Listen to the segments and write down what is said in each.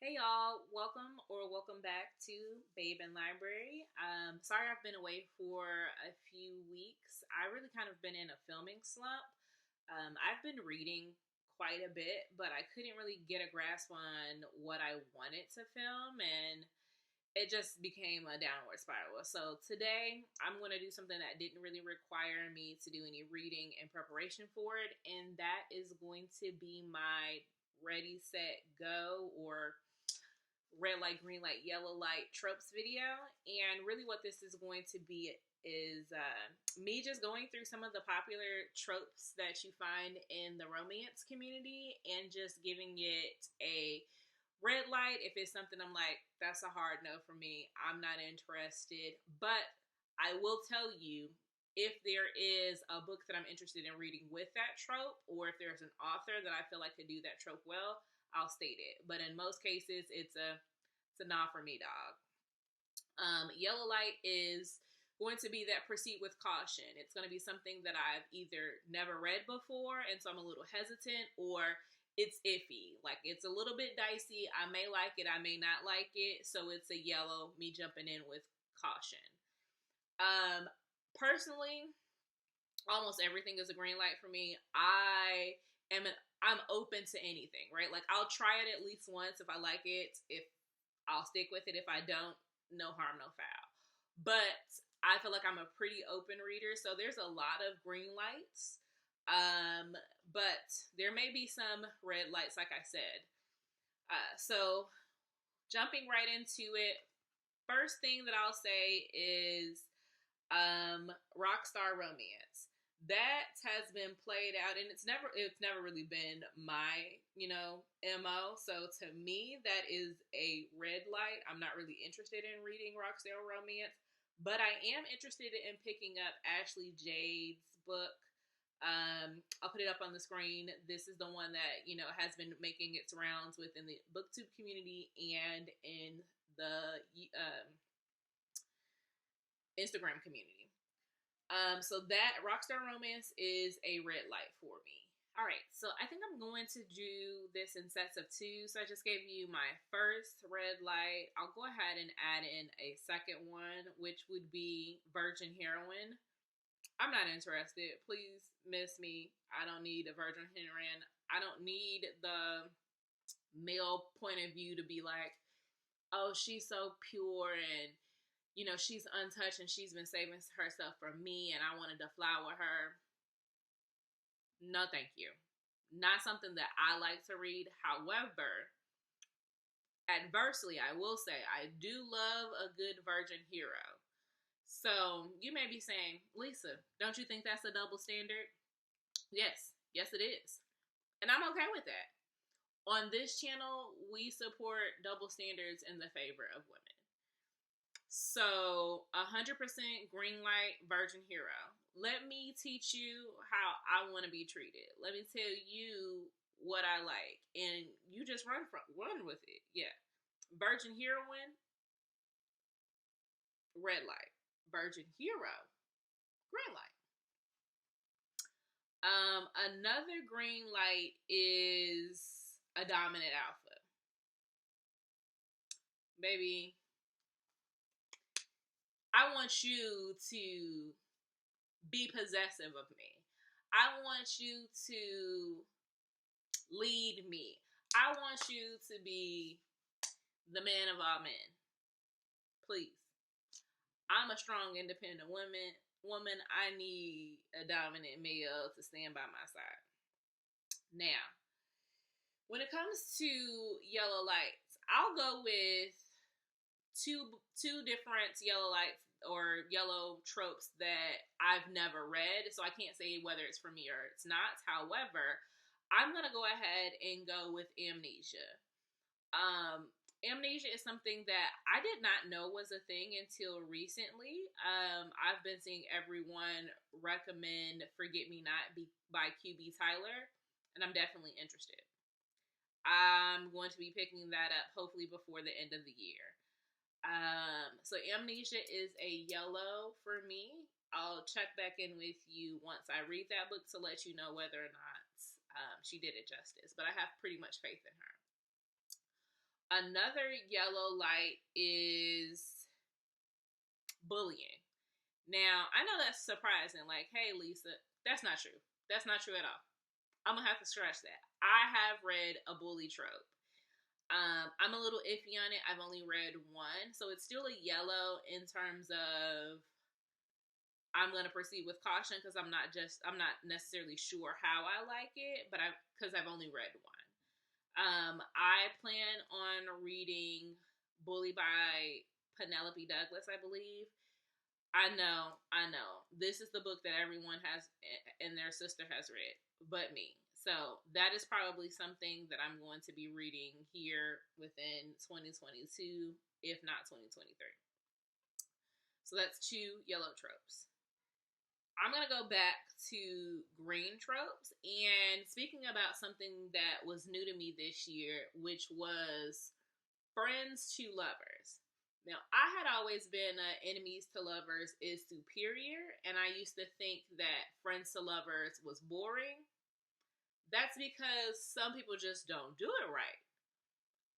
Hey y'all, welcome back to Babe and Library. Sorry I've been away for a few weeks. I really kind of been in a filming slump. I've been reading quite a bit, but I couldn't really get a grasp on what I wanted to film, and it just became a downward spiral. So today I'm going to do something that didn't really require me to do any reading in preparation for it, and that is going to be my ready, set, go, or red light, green light, yellow light tropes video. And really, what this is going to be is me just going through some of the popular tropes that you find in the romance community and just giving it a red light if it's something I'm like, that's a hard no for me. I'm not interested. But I will tell you, if there is a book that I'm interested in reading with that trope, or if there's an author that I feel like could do that trope well, I'll state it. But in most cases, it's a nah for me, dog. Yellow light is going to be that proceed with caution. It's going to be something that I've either never read before, and so I'm a little hesitant, or it's iffy. Like, it's a little bit dicey. I may like it, I may not like it. So it's a yellow, me jumping in with caution. Personally, almost everything is a green light for me. I'm open to anything, right? Like, I'll try it at least once if I like it. If I'll stick with it. If I don't, no harm, no foul. But I feel like I'm a pretty open reader, so there's a lot of green lights. But there may be some red lights, like I said. So jumping right into it, first thing that I'll say is rockstar romance. That has been played out, and it's never really been my MO. So to me, that is a red light. I'm not really interested in reading rockstar romance, but I am interested in picking up Ashley Jade's book. I'll put it up on the screen. This is the one that has been making its rounds within the booktube community and in the Instagram community. So that rockstar romance is a red light for me. All right, so I think I'm going to do this in sets of two. So I just gave you my first red light. I'll go ahead and add in a second one, which would be virgin heroine. I'm not interested. Please miss me. I don't need a virgin heroine. I don't need the male point of view to be like, oh, she's so pure and she's untouched and she's been saving herself for me and I wanted to deflower her. No, thank you. Not something that I like to read. However, adversely, I will say I do love a good virgin hero. So you may be saying, Lisa, don't you think that's a double standard? Yes, it is. And I'm okay with that. On this channel, we support double standards in the favor of women. So 100% green light virgin hero. Let me teach you how I want to be treated. Let me tell you what I like, and you just run with it. Yeah, virgin heroine, red light. Virgin hero, green light. Another green light is a dominant alpha. Baby, I want you to be possessive of me. I want you to lead me. I want you to be the man of all men. Please. I'm a strong, independent woman. I need a dominant male to stand by my side. Now, when it comes to yellow lights, I'll go with two different yellow lights or yellow tropes that I've never read, so I can't say whether it's for me or it's not. However, I'm gonna go ahead and go with amnesia. Amnesia is something that I did not know was a thing until recently. I've been seeing everyone recommend Forget Me Not by QB Tyler, and I'm definitely interested. I'm going to be picking that up hopefully before the end of the year. So Amnesia is a yellow for me. I'll check back in with you once I read that book to let you know whether or not she did it justice. But I have pretty much faith in her. Another yellow light is bullying. Now, I know that's surprising. Like, hey, Lisa, that's not true. That's not true at all. I'm gonna have to scratch that. I have read a bully trope. I'm a little iffy on it. I've only read one, so it's still a yellow in terms of I'm gonna proceed with caution because I'm not necessarily sure how I like it, but I've only read one. I plan on reading Bully by Penelope Douglas, I believe. I know. This is the book that everyone has and their sister has read, but me. So that is probably something that I'm going to be reading here within 2022, if not 2023. So that's two yellow tropes. I'm going to go back to green tropes. And speaking about something that was new to me this year, which was friends to lovers. Now, I had always been enemies to lovers is superior, and I used to think that friends to lovers was boring. That's because some people just don't do it right.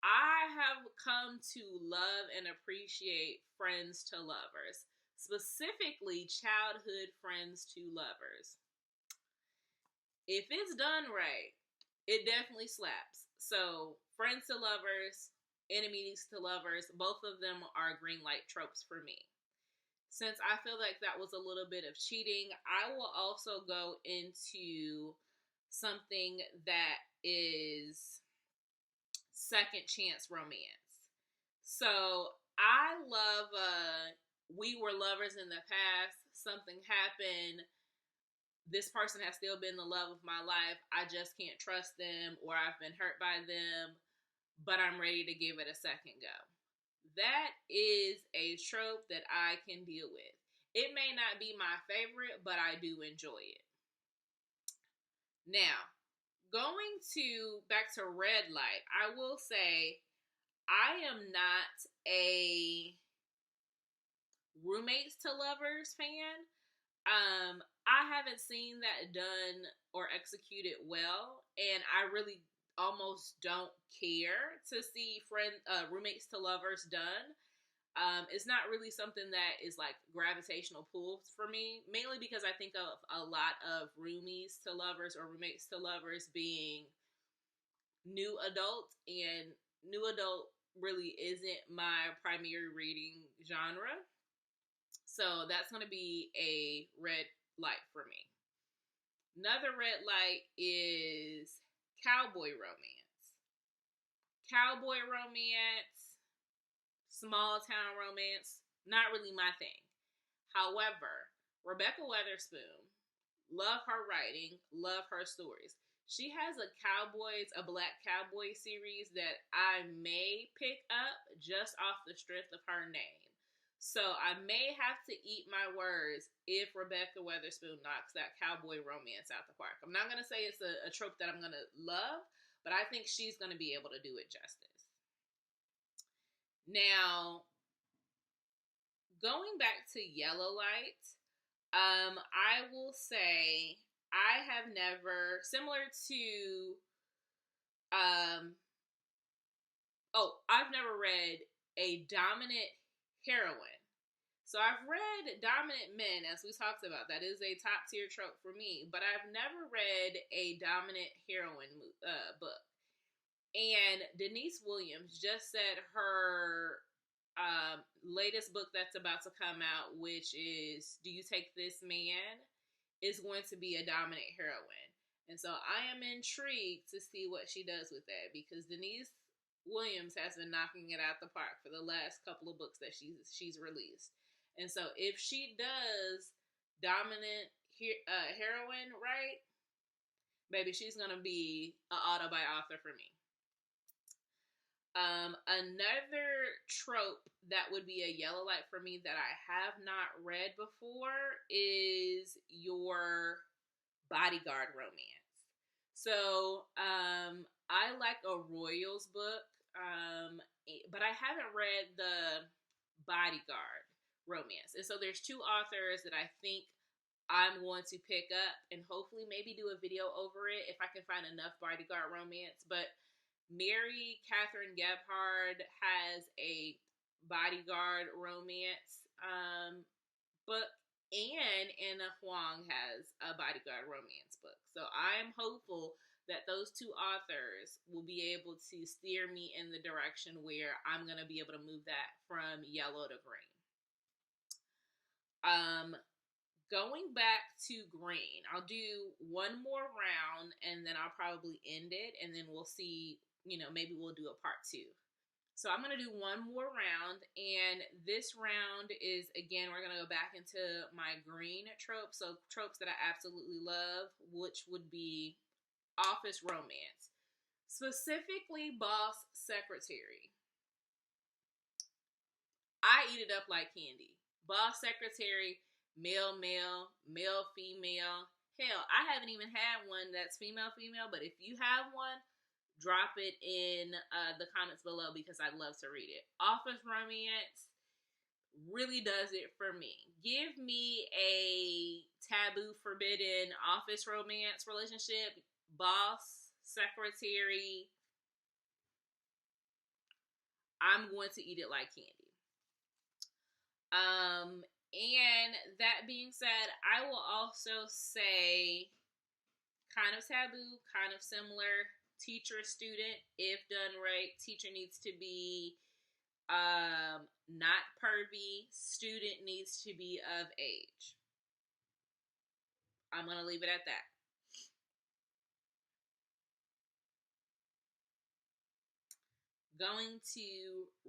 I have come to love and appreciate friends to lovers, specifically childhood friends to lovers. If it's done right, it definitely slaps. So, friends to lovers, enemies to lovers, both of them are green light tropes for me. Since I feel like that was a little bit of cheating, I will also go into something that is second chance romance. So I love we were lovers in the past, something happened, this person has still been the love of my life, I just can't trust them, or I've been hurt by them, but I'm ready to give it a second go. That is a trope that I can deal with. It may not be my favorite, but I do enjoy it. Now, going to back to red light, I will say I am not a roommates to lovers fan. I haven't seen that done or executed well, and I really almost don't care to see roommates to lovers done. It's not really something that is like gravitational pull for me, mainly because I think of a lot of roomies to lovers or roommates to lovers being new adult, and new adult really isn't my primary reading genre. So that's going to be a red light for me. Another red light is cowboy romance. Cowboy romance, small town romance, not really my thing. However, Rebecca Weatherspoon, love her writing, love her stories. She has a black cowboy series that I may pick up just off the strength of her name. So I may have to eat my words if Rebecca Weatherspoon knocks that cowboy romance out the park. I'm not going to say it's a trope that I'm going to love, but I think she's going to be able to do it justice. Now, going back to yellow light, I will say I have never, similar to, I've never read a dominant heroine. So I've read dominant men, as we talked about. That is a top tier trope for me. But I've never read a dominant heroine book. And Denise Williams just said her latest book that's about to come out, which is Do You Take This Man, is going to be a dominant heroine. And so I am intrigued to see what she does with that, because Denise Williams has been knocking it out the park for the last couple of books that she's released. And so if she does dominant heroine right, baby, she's going to be an auto by author for me. Another trope that would be a yellow light for me that I have not read before is your bodyguard romance. So, I like a Royals book, but I haven't read the bodyguard romance. And so there's two authors that I think I'm going to pick up and hopefully maybe do a video over it if I can find enough bodyguard romance. But Mary Catherine Gebhard has a bodyguard romance book, and Anna Huang has a bodyguard romance book. So I am hopeful that those two authors will be able to steer me in the direction where I'm going to be able to move that from yellow to green. Going back to green, I'll do one more round and then I'll probably end it, and then we'll see, maybe we'll do a part 2. So I'm going to do one more round, and this round is, again, we're going to go back into my green tropes, so tropes that I absolutely love, which would be office romance. Specifically, boss secretary. I eat it up like candy. Boss secretary, male, female. Hell, I haven't even had one that's female, but if you have one, drop it in the comments below because I'd love to read it. Office romance really does it for me. Give me a taboo, forbidden office romance relationship. Boss, secretary. I'm going to eat it like candy. And that being said, I will also say kind of taboo, kind of similar. Teacher, student, if done right, teacher needs to be not pervy. Student needs to be of age. I'm going to leave it at that. Going to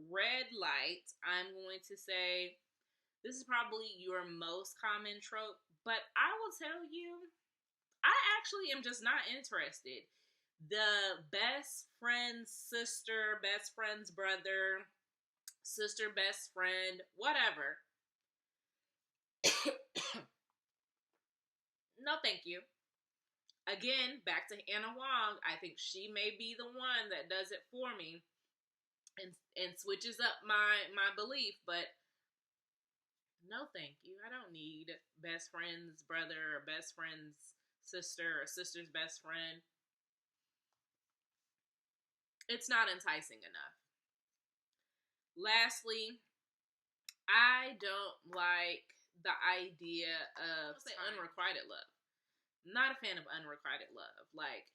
red light, I'm going to say this is probably your most common trope, but I will tell you, I actually am just not interested. The best friend's sister, best friend's brother, sister, best friend, whatever. No, thank you. Again, back to Anna Huang. I think she may be the one that does it for me and switches up my belief, but no, thank you. I don't need best friend's brother or best friend's sister or sister's best friend. It's not enticing enough. Lastly, I don't like the idea of unrequited love. I'm not a fan of unrequited love. Like,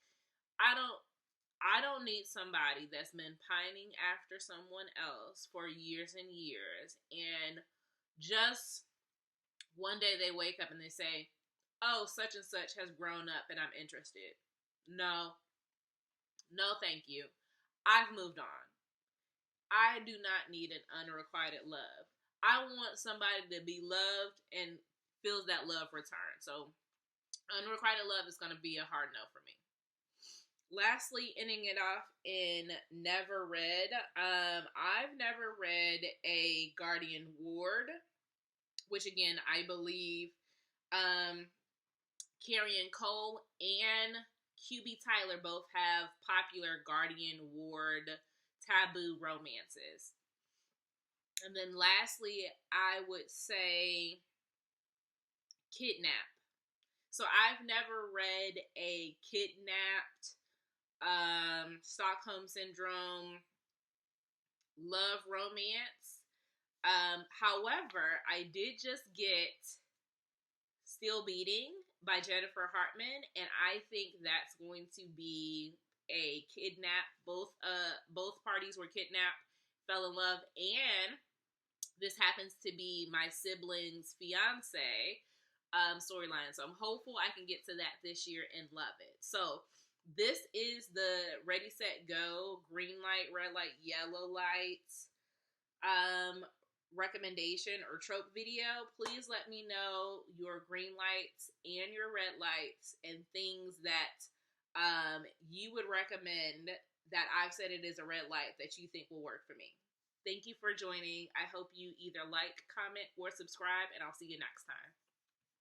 I don't need somebody that's been pining after someone else for years and years, and just one day they wake up and they say, oh, such and such has grown up and I'm interested. No, thank you. I've moved on. I do not need an unrequited love. I want somebody to be loved and feels that love return. So unrequited love is going to be a hard no for me. Lastly, ending it off in never read. I've never read a Guardian Ward, which again, I believe Carrie and Cole and QB Tyler both have popular Guardian Ward taboo romances. And then lastly, I would say Kidnap. So I've never read a kidnapped, Stockholm Syndrome love romance. However, I did just get Still Beating by Jennifer Hartman, and I think that's going to be a kidnap. Both parties were kidnapped, fell in love, and this happens to be my sibling's fiance storyline. So I'm hopeful I can get to that this year and love it. So this is the Ready, Set, Go, green light, red light, yellow light recommendation or trope video. Please let me know your green lights and your red lights and things that you would recommend that I've said it is a red light that you think will work for me. Thank you for joining. I hope you either like, comment, or subscribe, and I'll see you next time.